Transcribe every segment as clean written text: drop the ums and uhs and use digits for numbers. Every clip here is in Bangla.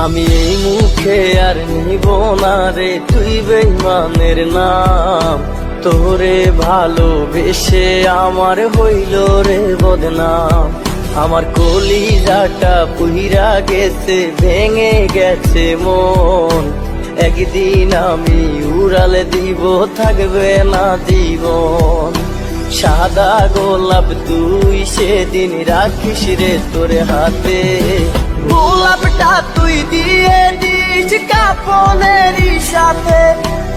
আমি এই মুখে আর নিব না রে তুই বেঈমানের নাম। তোরে ভালোবেসে আমার হইল রে বদনাম। আমার কলিজাটা পুইরা গেছে, ভেঙে গেছে মন। একদিন আমি উড়ালে দিব, থাকবে না জীবন। সাদা গোলাপ তুই সেদিন রাখিস রে তোর হাতে। গোলাপটা তুই দিয়ে দিস কাফনের সাথে,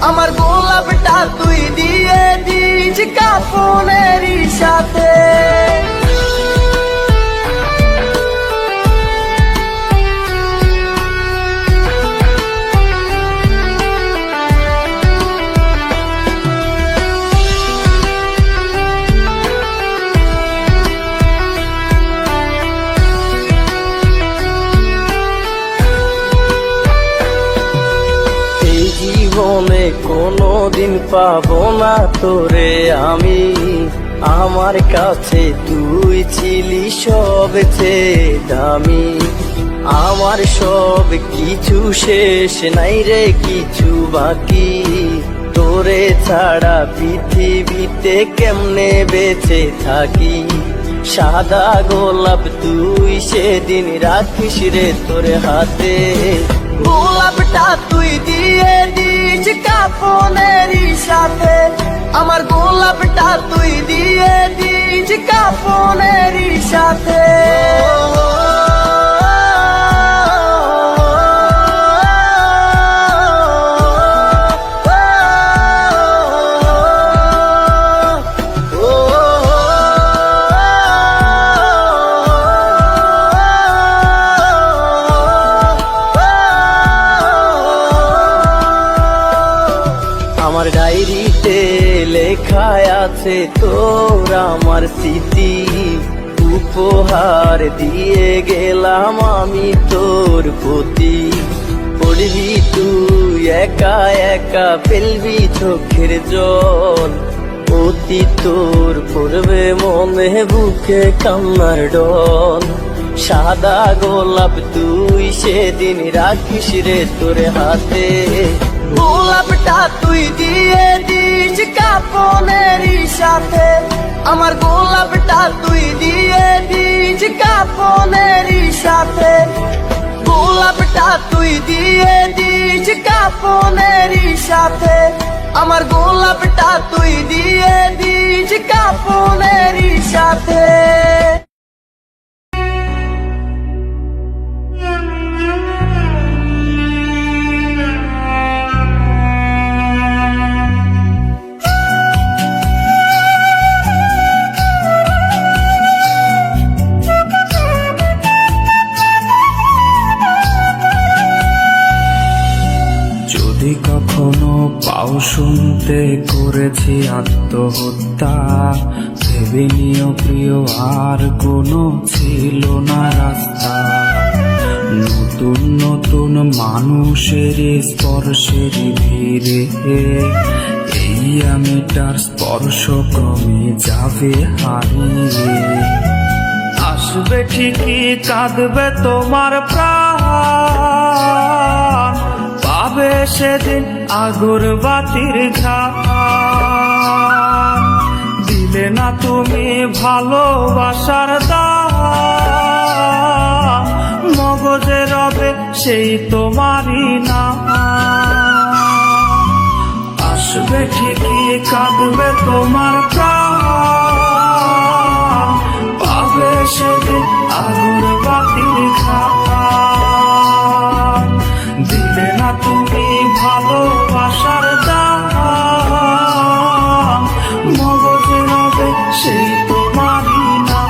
আমার গোলাপটা তুই দিয়ে দিস কাফনের সাথে। জীবনে কোনোদিন পাবো না তোরে আমি, আমার কাছে তুই ছিলি সবচেয়ে দামি। আমার সব কিছু শেষ, নাই রে কিছু বাকি। তোরে ছাড়া পৃথিবীতে কেমনে বেঁচে থাকি। সাদা গোলাপ তুই সেদিন রাখিস রে তোর হাতে। গোলাপটা তুই দিয়ে দিস কাফনের সাথে, আমার গোলাপটা তুই দিয়ে দিস কাফনের সাথে। আমার ডায়েরিতে লেখা আছে তোর আমার স্মৃতি, উপহার দিয়ে গেলাম আমি তোর প্রতি। পড়বি তুই একা একা, ফেলবি চোখের জল। অতি তোর পড়বে মনে বুকে কান্নার ডল। সাদা গোলাপ তুই সেদিন রাখিস রে তোর হাতে। গোলাপটা তুই দিয়ে দিস কাফনের সাথে, আমার গোলাপটা তুই দিয়ে দিস কাফনের সাথে। গোলাপটা তুই দিয়ে দিস কাফনের সাথে, আমার গোলাপটা তুই দিয়ে দিস কাফনের সাথে। যদি কখনো পাও শুনতে করেছি আত্মহত্যা, ভেবে নিও প্রিয় আর কোনো ছিল না রাস্তা। নতুন নতুন মানুষের স্পর্শের ভিড়ে এই আমিটার স্পর্শ ক্রমে যাবে হারিয়ে। আসবে ঠিকই কাঁদবে তোমার প্রাণ, পাবে সেদিন আগুর বাতির ঘ্রাণ। দিলে না তুমি ভালোবাসার দাম, মগজে রবে সেই তোমারই নাম। আসবে ঠিকই কাঁদবে তোমার প্রাণ, পাবে সেদিন আগুর বাতির ঘ্রাণ। দিলে না তুমি ভালোবাসার দাম, মগজে রবে সেই তোমারই নাম।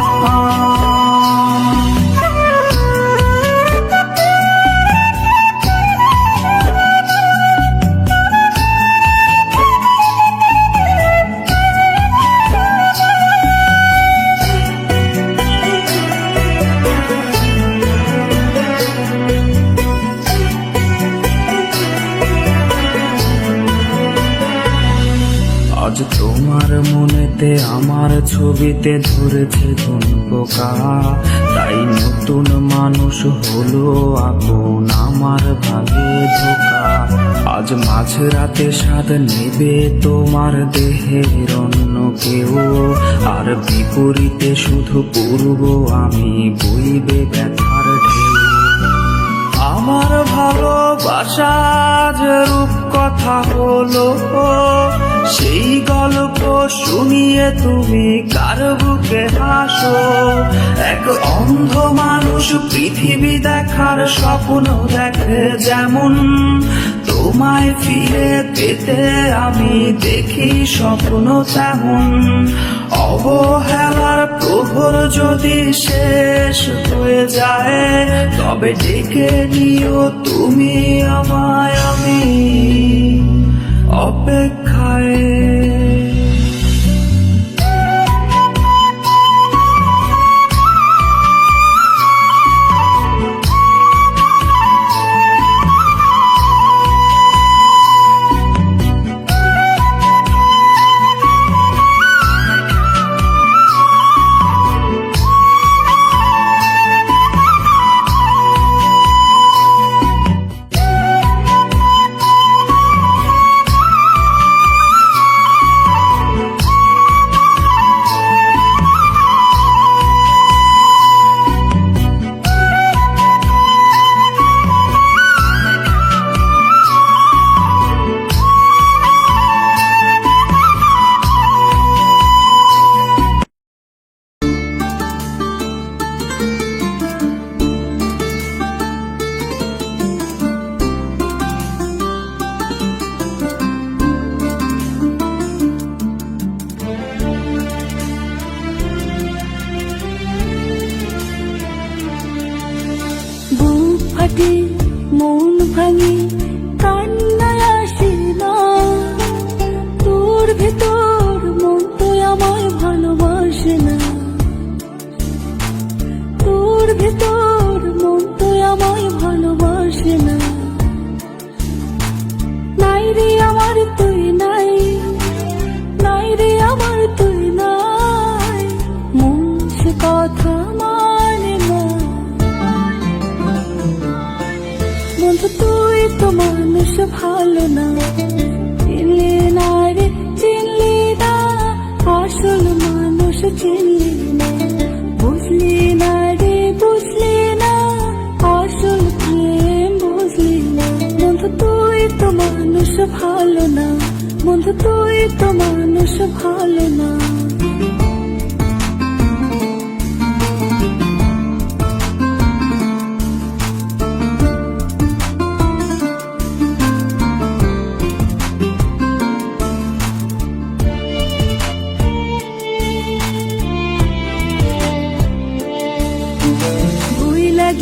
আজ তোমার মনেতে আমার ছবিতে ধরেছে কোন পোকা, তাই নতুন মানুষ হলো আপন আমার ভাগে ধোকা। আজ মাঝরাতে স্বাদ নেবে তোমার দেহের অন্য কেউ, আর বিপরীতে শুধু পূর্ব আমি বইবে ব্যথার ঢেউ। আমার ভালোবাসা যে রূপ কথা হলো, সেই গল্প শুনিয়ে তুমি কার বুকে হাসো। এক অন্ধ মানুষ পৃথিবী দেখার স্বপ্ন দেখে যেমন, তোমায় ফিরে পেতে আমি দেখি স্বপ্ন তেমন। অবহেলার প্রহর যদি শেষ হয়ে যায়, তবে ডেকে নিও তুমি আমায়, আমি অপেক্ষায়। ফাটে মন ভাঙে কান্নায় আসে না, তোর ভেতর মন তো আমায় ভালোবাসে না, তোর ভেতর মন তো আমায় ভালোবাসে না। নাই রে আমার তুই নাই, নাই রে আমার তুই নাই, মন সে কথা মানে না। বন্ধু তুই তো মানুষ ভালো না, চিনলি না রে চিনলি না, আসল মানুষ চিনলি না, বুঝলি না রে বুঝলি না, আসল প্রেম বুঝলি না। বন্ধু তুই তো মানুষ ভালো না, বন্ধু তুই তো মানুষ ভালো না।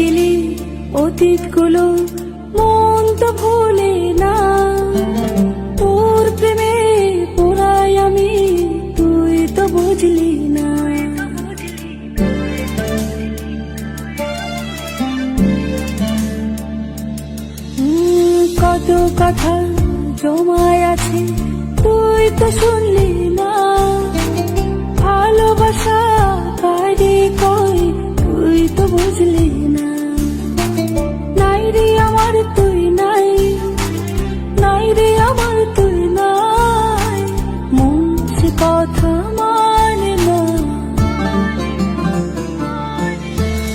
গেলি অতীত গুলো মন তো ভুলে না, তোর প্রেমে পড়াই আমি তুই তো বুঝলি না। কত কথা জমায় আছে তুই তো শুনলি না, ভালোবাসা কারে কই তুই তো বুঝলি না। নাই রে আমার তুই নাই, নাই রে আমার তুই নাই, মন সে কথা মানে না।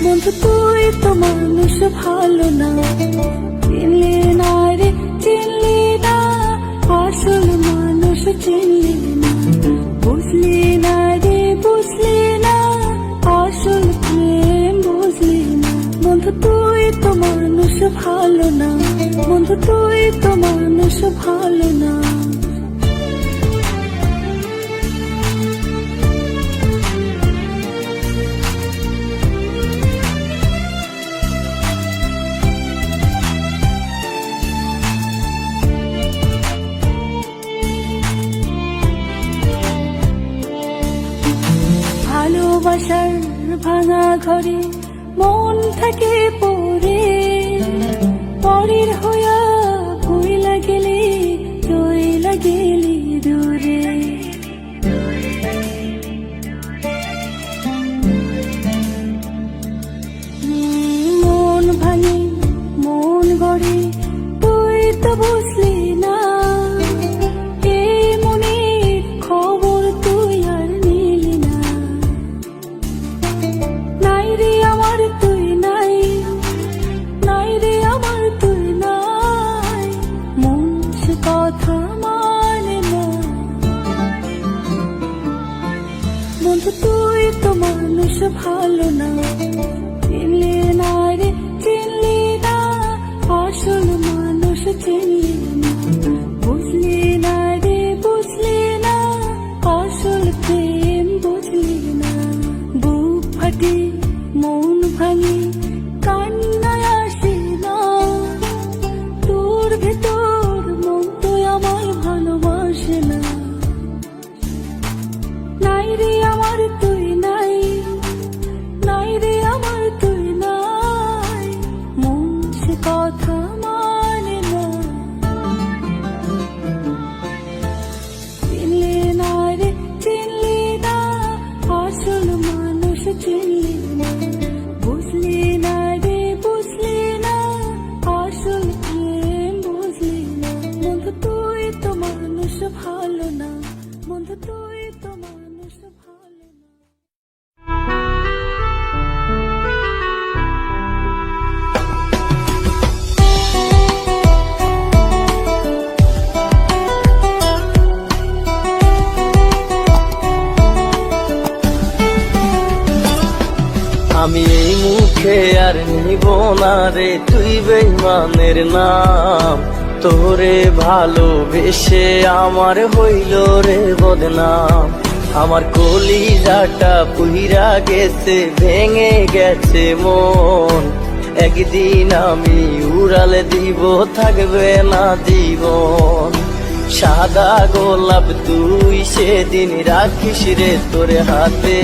বন্ধু তুই তো মানুষ ভালো না, চিনলি না রে চিনলি না, আসল মানুষ চিনলি না, বুঝলি না রে বুঝলি না, আসল প্রেম বুঝলি না। বন্ধু তুই তো মানুষ ভালো না, বন্ধু তুই তো মানুষ ভালো না। ভালোবাসার ভাঙা ঘরে মন থাকে পড়ে, পরের হইয়া ভুইলা গেলি চইলা গেলি দূরে। নিব না রে তুই বেঈমানের নাম। তোরে ভালোবেসে আমার হইল রে বদনাম। আমার কলিজাটা পুইরা গেছে, ভেঙে গেছে মন। একদিন আমি উড়ালে দিব, থাকবে না জীবন। সাদা গোলাপ তুই সেদিন রাখিস রে তোর হাতে।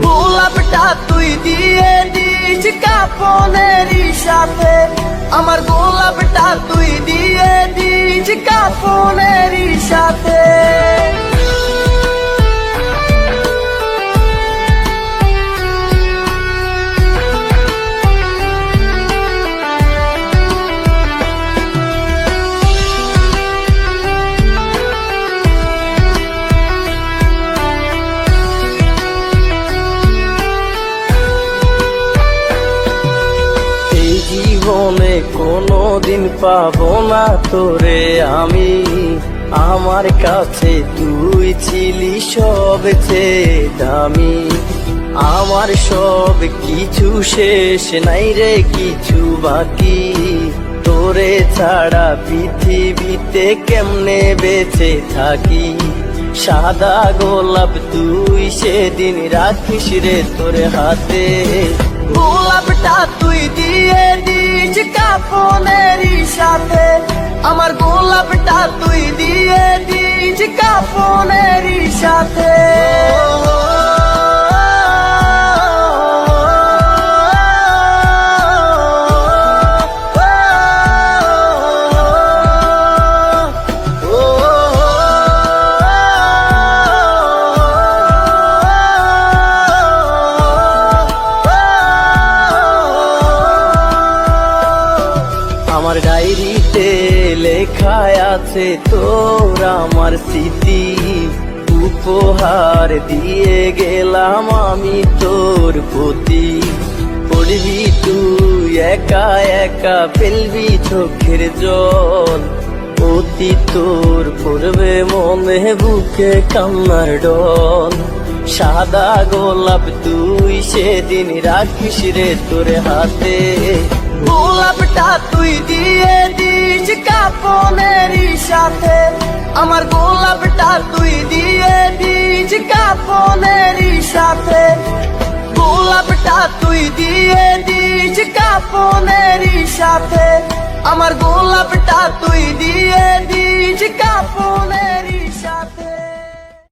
গোলাপটা তুই দিয়ে দিস কাফনেরই সাথে। আমার গোলাপটা তুই দিয়ে দিস কাফনেরই সাথে। জীবনে কোনোদিন পাবো না তোরে আমি। আমার কাছে তুই ছিলি সবচেয়ে দামি। আমার সব কিছু শেষ, নাই রে কিছু বাকি। তোরে ছাড়া পৃথিবীতে কেমনে বেঁচে থাকি। সাদা গোলাপ তুই সেদিন রাখিস রে তোর হাতে। গোলাপটা তুই দিয়ে দিস কাফনেরই সাথে। আমার গোলাপটা তুই দিয়ে দিস কাফনেরই সাথে। আমার ডায়েরিতে লেখা আছে তোর আমার স্মৃতি। উপহার দিয়ে গেলাম আমি তোর প্রতি। পড়বি তুই একা একা, ফেলবি চোখের জল। অতি তোর পড়বে মনে, বুকে কান্নার ডল। সাদা গোলাপ তুই সেদিন রাখিস রে তোর হাতে। গোলাপটা তুই দিয়ে দিস কাফনেরই সাথে। আমার গোলাপটা তুই দিয়ে দিস কাফনেরই সাথে। গোলাপটা তুই দিয়ে দিস কাফনেরই সাথে। আমার গোলাপটা তুই দিয়ে দিস কাফনেরই সাথে।